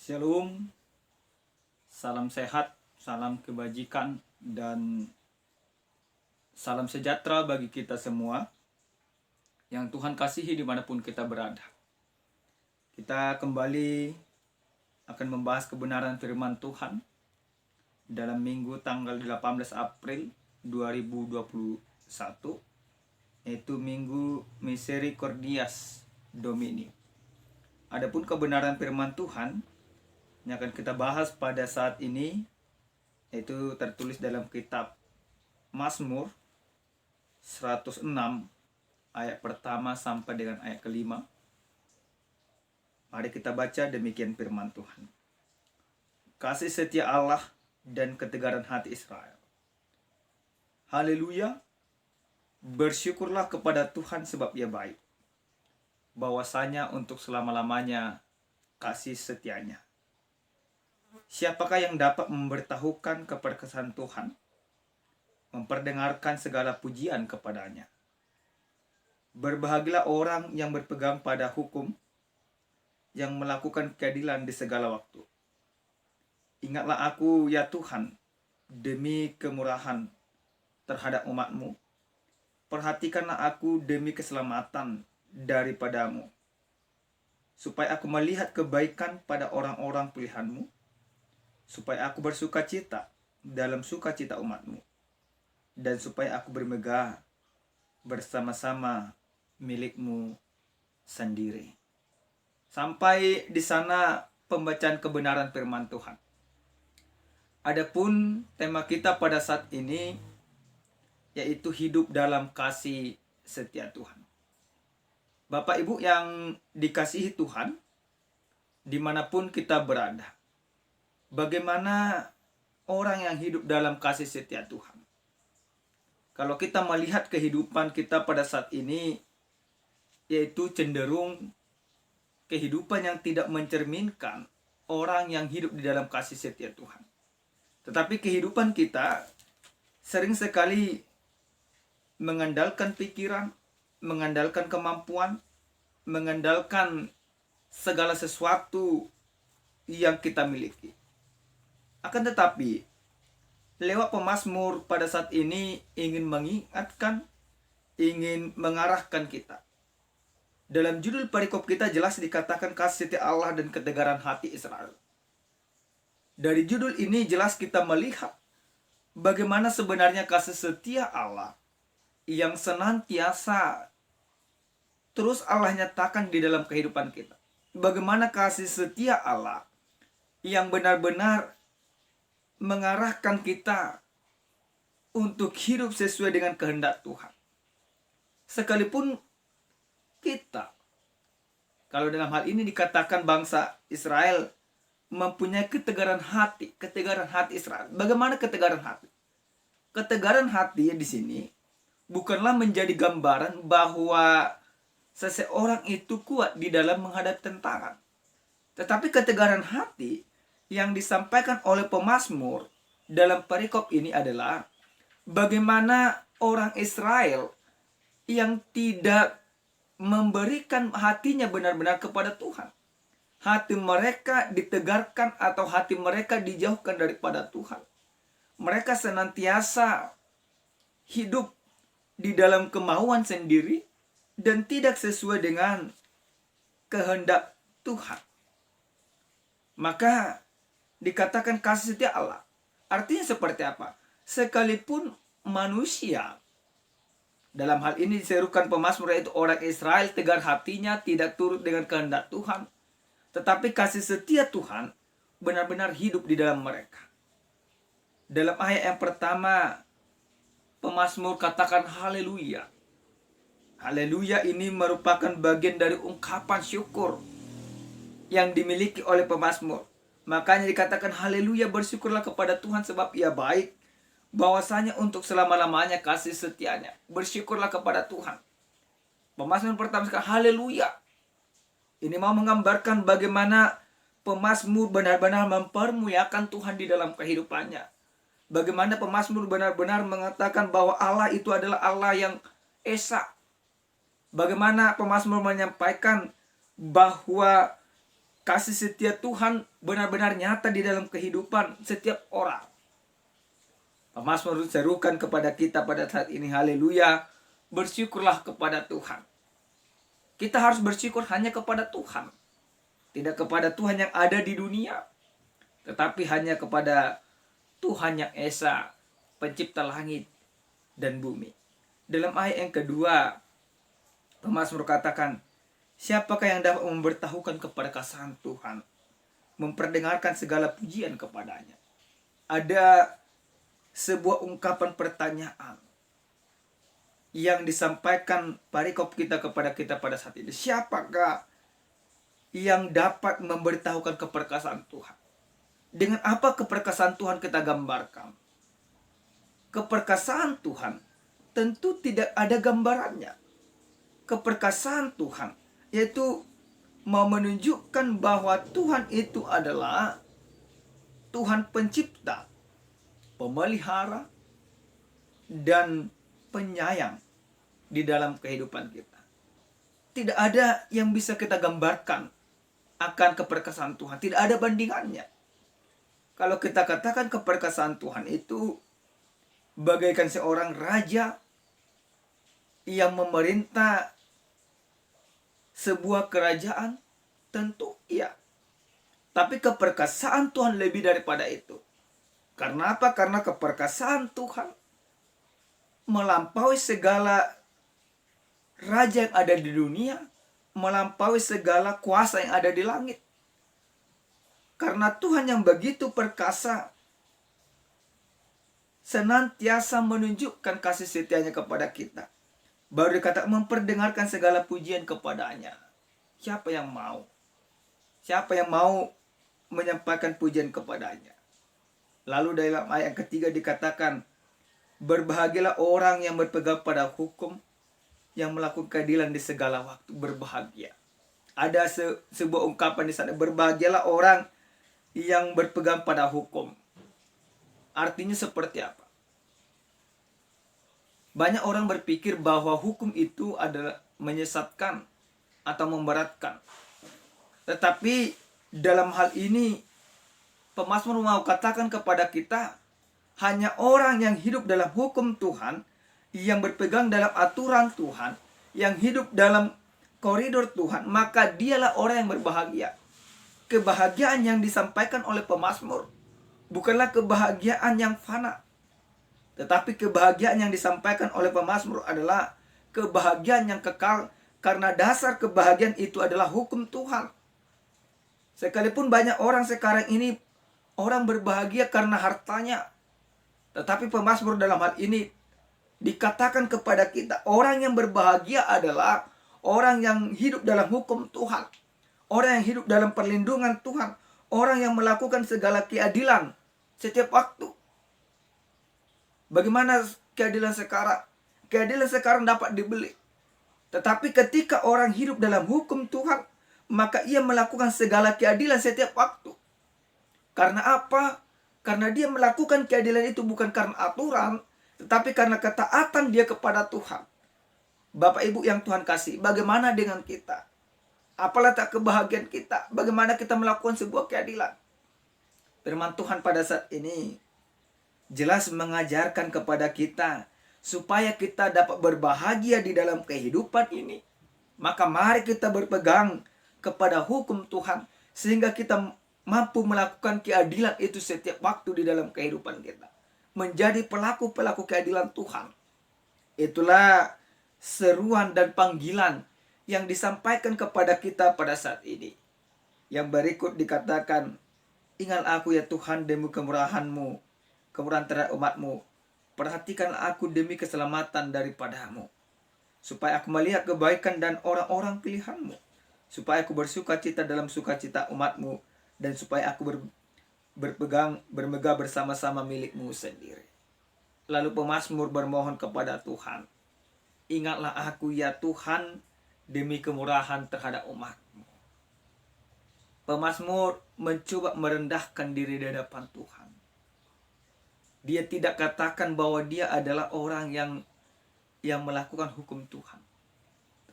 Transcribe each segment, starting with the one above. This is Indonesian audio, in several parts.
Shalom, salam sehat, salam kebajikan, dan salam sejahtera bagi kita semua yang Tuhan kasihi dimanapun kita berada. Kita kembali akan membahas kebenaran firman Tuhan dalam minggu tanggal 18 April 2021, yaitu Minggu Misericordias Domini. Adapun kebenaran firman Tuhan yang akan kita bahas pada saat ini yaitu tertulis dalam kitab Mazmur 106 ayat pertama sampai dengan ayat kelima. Mari kita baca demikian firman Tuhan. Kasih setia Allah dan ketegaran hati Israel. Haleluya. Bersyukurlah kepada Tuhan sebab Ia baik. Bahwasanya untuk selama-lamanya kasih setianya. Siapakah yang dapat memberitahukan keperkasaan Tuhan, memperdengarkan segala pujian kepadanya? Berbahagialah orang yang berpegang pada hukum, yang melakukan keadilan di segala waktu. Ingatlah aku, ya Tuhan, demi kemurahan terhadap umat-Mu. Perhatikanlah aku demi keselamatan daripadamu, supaya aku melihat kebaikan pada orang-orang pilihan-Mu, supaya aku bersuka cita dalam sukacita umat-Mu, dan supaya aku bermegah bersama-sama milik-Mu sendiri. Sampai di sana pembacaan kebenaran firman Tuhan. Adapun tema kita pada saat ini yaitu hidup dalam kasih setia Tuhan. Bapak Ibu yang dikasihi Tuhan, dimanapun kita berada, bagaimana orang yang hidup dalam kasih setia Tuhan? Kalau kita melihat kehidupan kita pada saat ini, yaitu cenderung kehidupan yang tidak mencerminkan orang yang hidup di dalam kasih setia Tuhan. Tetapi kehidupan kita sering sekali mengandalkan pikiran, mengandalkan kemampuan, mengandalkan segala sesuatu yang kita miliki. Akan tetapi, lewat pemazmur pada saat ini ingin mengingatkan, ingin mengarahkan kita. Dalam judul perikop kita jelas dikatakan kasih setia Allah dan ketegaran hati Israel. Dari judul ini jelas kita melihat bagaimana sebenarnya kasih setia Allah yang senantiasa terus Allah nyatakan di dalam kehidupan kita. Bagaimana kasih setia Allah yang benar-benar mengarahkan kita untuk hidup sesuai dengan kehendak Tuhan. Sekalipun kita, kalau dalam hal ini dikatakan bangsa Israel mempunyai ketegaran hati Israel. Bagaimana ketegaran hati? Ketegaran hati di sini bukanlah menjadi gambaran bahwa seseorang itu kuat di dalam menghadapi tantangan. Tetapi ketegaran hati yang disampaikan oleh pemazmur dalam perikop ini adalah bagaimana orang Israel yang tidak memberikan hatinya benar-benar kepada Tuhan. Hati mereka ditegarkan atau hati mereka dijauhkan daripada Tuhan. Mereka senantiasa hidup di dalam kemauan sendiri dan tidak sesuai dengan kehendak Tuhan. Maka dikatakan kasih setia Allah. Artinya seperti apa? Sekalipun manusia, dalam hal ini diserukan pemazmur yaitu orang Israel, tegar hatinya, tidak turut dengan kehendak Tuhan, tetapi kasih setia Tuhan benar-benar hidup di dalam mereka. Dalam ayat yang pertama, pemazmur katakan haleluya. Haleluya ini merupakan bagian dari ungkapan syukur yang dimiliki oleh pemazmur. Makanya dikatakan haleluya, bersyukurlah kepada Tuhan sebab Ia baik. Bahwasanya untuk selama-lamanya kasih setianya. Bersyukurlah kepada Tuhan. Pemazmur pertama sekali haleluya. Ini mau menggambarkan bagaimana pemazmur benar-benar mempermuliakan Tuhan di dalam kehidupannya. Bagaimana pemazmur benar-benar mengatakan bahwa Allah itu adalah Allah yang esa. Bagaimana pemazmur menyampaikan bahwa kasih setia Tuhan benar-benar nyata di dalam kehidupan setiap orang. Mazmur serukan kepada kita pada saat ini, haleluya, bersyukurlah kepada Tuhan. Kita harus bersyukur hanya kepada Tuhan. Tidak kepada Tuhan yang ada di dunia, tetapi hanya kepada Tuhan yang Esa, pencipta langit dan bumi. Dalam ayat yang kedua, pemazmur katakan, siapakah yang dapat memberitahukan kepada kesaksian Tuhan, memperdengarkan segala pujian kepadanya. Ada sebuah ungkapan pertanyaan yang disampaikan parikop kita kepada kita pada saat ini. Siapakah yang dapat memberitahukan keperkasaan Tuhan? Dengan apa keperkasaan Tuhan kita gambarkan? Keperkasaan Tuhan tentu tidak ada gambarannya. Keperkasaan Tuhan yaitu mau menunjukkan bahwa Tuhan itu adalah Tuhan pencipta, pemelihara, dan penyayang di dalam kehidupan kita. Tidak ada yang bisa kita gambarkan akan keperkasaan Tuhan. Tidak ada bandingannya. Kalau kita katakan keperkasaan Tuhan itu bagaikan seorang raja yang memerintah sebuah kerajaan, tentu iya. Tapi keperkasaan Tuhan lebih daripada itu. Karena apa? Karena keperkasaan Tuhan melampaui segala raja yang ada di dunia, melampaui segala kuasa yang ada di langit. Karena Tuhan yang begitu perkasa senantiasa menunjukkan kasih setianya kepada kita. Baru dikatakan memperdengarkan segala pujian kepadanya. Siapa yang mau? Siapa yang mau menyampaikan pujian kepadanya? Lalu dalam ayat yang ketiga dikatakan, berbahagialah orang yang berpegang pada hukum, yang melakukan keadilan di segala waktu. Berbahagia. Ada sebuah ungkapan di sana, berbahagialah orang yang berpegang pada hukum. Artinya seperti apa? Banyak orang berpikir bahwa hukum itu adalah menyesatkan atau memberatkan. Tetapi dalam hal ini pemazmur mau katakan kepada kita, hanya orang yang hidup dalam hukum Tuhan, yang berpegang dalam aturan Tuhan, yang hidup dalam koridor Tuhan, maka dialah orang yang berbahagia. Kebahagiaan yang disampaikan oleh pemazmur bukanlah kebahagiaan yang fana, tetapi kebahagiaan yang disampaikan oleh pemazmur adalah kebahagiaan yang kekal, karena dasar kebahagiaan itu adalah hukum Tuhan. Sekalipun banyak orang sekarang ini orang berbahagia karena hartanya, tetapi pemazmur dalam hal ini dikatakan kepada kita, orang yang berbahagia adalah orang yang hidup dalam hukum Tuhan, orang yang hidup dalam perlindungan Tuhan, orang yang melakukan segala keadilan setiap waktu. Bagaimana keadilan sekarang? Keadilan sekarang dapat dibeli. Tetapi ketika orang hidup dalam hukum Tuhan, maka ia melakukan segala keadilan setiap waktu. Karena apa? Karena dia melakukan keadilan itu bukan karena aturan, tetapi karena ketaatan dia kepada Tuhan. Bapak Ibu yang Tuhan kasih, bagaimana dengan kita? Apa letak kebahagiaan kita? Bagaimana kita melakukan sebuah keadilan? Firman Tuhan pada saat ini jelas mengajarkan kepada kita supaya kita dapat berbahagia di dalam kehidupan ini. Maka mari kita berpegang kepada hukum Tuhan sehingga kita mampu melakukan keadilan itu setiap waktu di dalam kehidupan kita. Menjadi pelaku-pelaku keadilan Tuhan. Itulah seruan dan panggilan yang disampaikan kepada kita pada saat ini. Yang berikut dikatakan, ingat aku ya Tuhan demi kemurahan-Mu, kemurahan terhadap umat-Mu. Perhatikan aku demi keselamatan daripadamu, supaya aku melihat kebaikan dan orang-orang pilihan-Mu, supaya aku bersuka cita dalam sukacita umat-Mu, dan supaya aku bermegah bersama-sama milik-Mu sendiri. Lalu pemazmur bermohon kepada Tuhan, ingatlah aku ya Tuhan demi kemurahan terhadap umat-Mu. Pemazmur mencoba merendahkan diri di hadapan Tuhan. Dia tidak katakan bahwa dia adalah orang yang melakukan hukum Tuhan.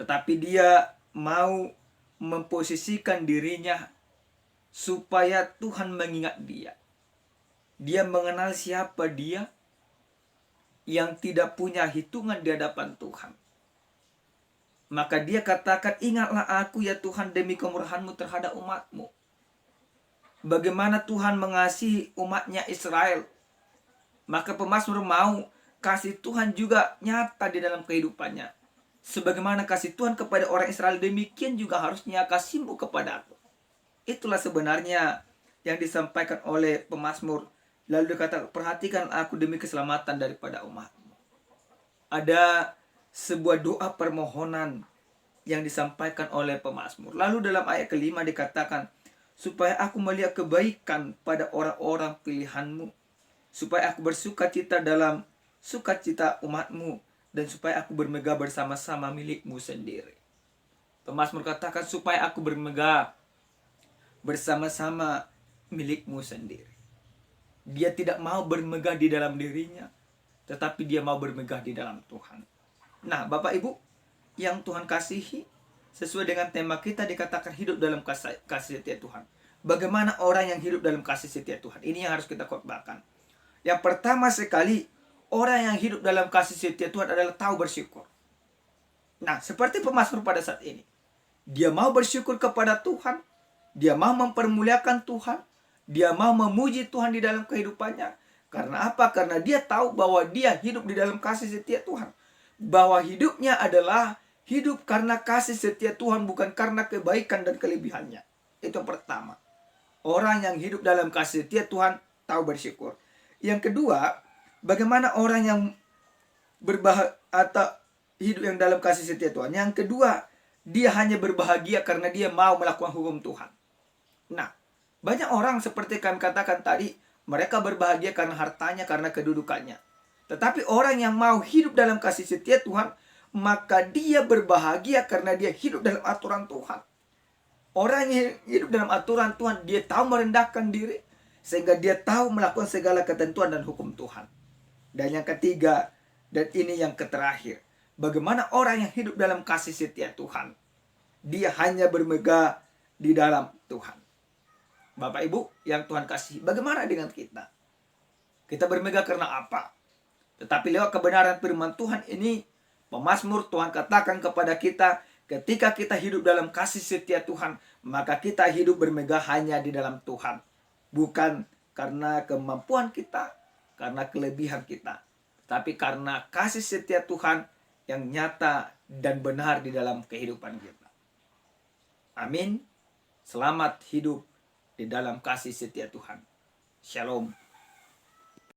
Tetapi dia mau memposisikan dirinya supaya Tuhan mengingat dia. Dia mengenal siapa dia yang tidak punya hitungan di hadapan Tuhan. Maka dia katakan, ingatlah aku ya Tuhan demi kemurahan-Mu terhadap umat-Mu. Bagaimana Tuhan mengasihi umatnya Israel. Maka pemazmur mau kasih Tuhan juga nyata di dalam kehidupannya. Sebagaimana kasih Tuhan kepada orang Israel, demikian juga harusnya kasih-Mu kepada aku. Itulah sebenarnya yang disampaikan oleh pemazmur. Lalu dia kata, perhatikan aku demi keselamatan daripada umat-Mu. Ada sebuah doa permohonan yang disampaikan oleh pemazmur. Lalu dalam ayat kelima dikatakan, supaya aku melihat kebaikan pada orang-orang pilihan-Mu, supaya aku bersuka cita dalam sukacita umat-Mu, dan supaya aku bermegah bersama-sama milik-Mu sendiri. Pemazmur katakan, supaya aku bermegah bersama-sama milik-Mu sendiri. Dia tidak mau bermegah di dalam dirinya, tetapi dia mau bermegah di dalam Tuhan. Nah, Bapak Ibu yang Tuhan kasihi, sesuai dengan tema kita dikatakan hidup dalam kasih setia Tuhan. Bagaimana orang yang hidup dalam kasih setia Tuhan? Ini yang harus kita khotbahkan. Yang pertama sekali, orang yang hidup dalam kasih setia Tuhan adalah tahu bersyukur. Nah, seperti pemazmur pada saat ini. Dia mau bersyukur kepada Tuhan. Dia mau mempermuliakan Tuhan. Dia mau memuji Tuhan di dalam kehidupannya. Karena apa? Karena dia tahu bahwa dia hidup di dalam kasih setia Tuhan. Bahwa hidupnya adalah hidup karena kasih setia Tuhan, bukan karena kebaikan dan kelebihannya. Itu yang pertama. Orang yang hidup dalam kasih setia Tuhan tahu bersyukur. Yang kedua, bagaimana orang yang atau hidup yang dalam kasih setia Tuhan. Yang kedua, dia hanya berbahagia karena dia mau melakukan hukum Tuhan. Nah, banyak orang seperti kami katakan tadi, mereka berbahagia karena hartanya, karena kedudukannya. Tetapi orang yang mau hidup dalam kasih setia Tuhan, maka dia berbahagia karena dia hidup dalam aturan Tuhan. Orang yang hidup dalam aturan Tuhan, dia tahu merendahkan diri, sehingga dia tahu melakukan segala ketentuan dan hukum Tuhan. Dan yang ketiga, dan ini yang terakhir, bagaimana orang yang hidup dalam kasih setia Tuhan, dia hanya bermegah di dalam Tuhan. Bapak Ibu yang Tuhan kasih, bagaimana dengan kita? Kita bermegah karena apa? Tetapi lewat kebenaran firman Tuhan ini, pemazmur Tuhan katakan kepada kita, ketika kita hidup dalam kasih setia Tuhan, maka kita hidup bermegah hanya di dalam Tuhan. Bukan karena kemampuan kita, karena kelebihan kita, tapi karena kasih setia Tuhan yang nyata dan benar di dalam kehidupan kita. Amin. Selamat hidup di dalam kasih setia Tuhan. Shalom.